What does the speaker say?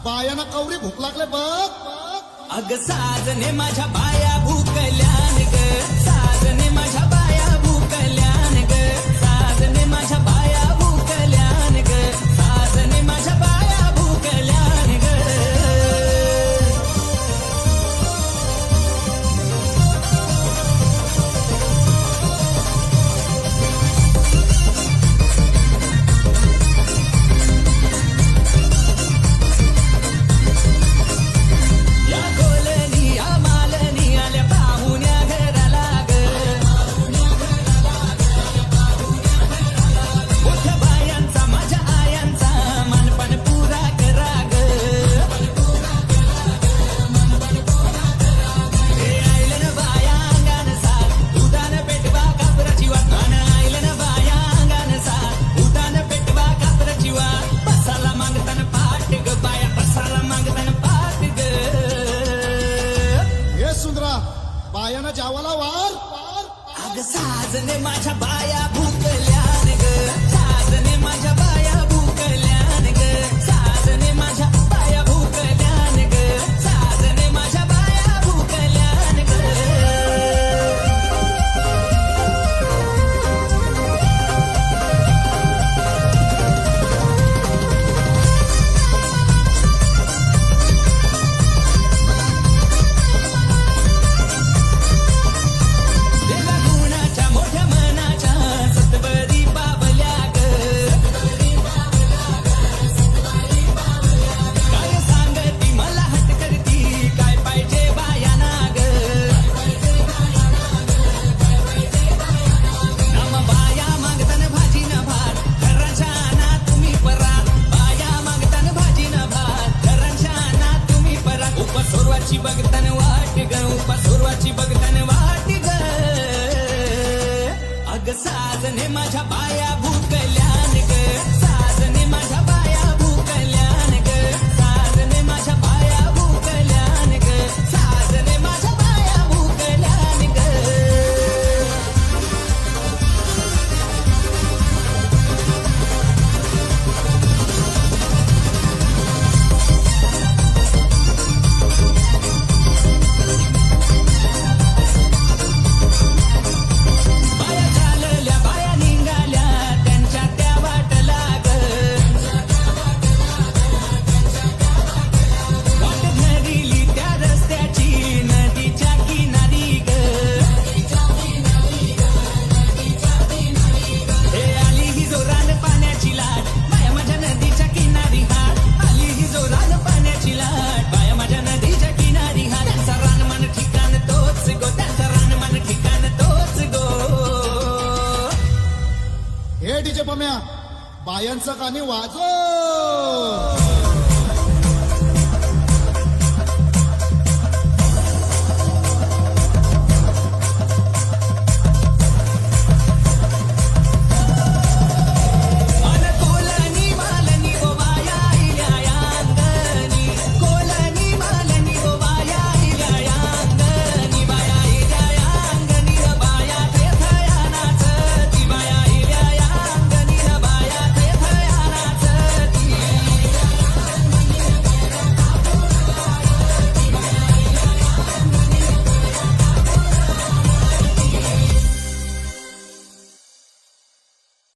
बायाना कवरी भूक लागले बघ. अग साजने माझ्या बाया भूकल्यान ग, साजने माझ्या बाया भूकल्यान ग, साजने माझ्या बाया भूकल्यान ग, साजने माझ्या बाया भूकल्यान ग. बायाना जावाला वार. अग साजने माझ्या बाया भूकल्यान ग, साजने माझ्या बाया भूकल्यान ग, साजने माझ्या बाया भूकल्यान ग, साजने माझ्या बाया भूकल्यान ग. बघतान वाट ग, उपसुरवाची बघतान वाट ग. अग साजने माझ्या बाया भूकल्यान ग, साजने माझ्या बाया भूकल्यान ग, साजने माझ्या बाया भूकल्यान ग, साजने माझ्या बाया भूकल्यान ग. हे डीजे पम्या बायांचं गाणी वाजव.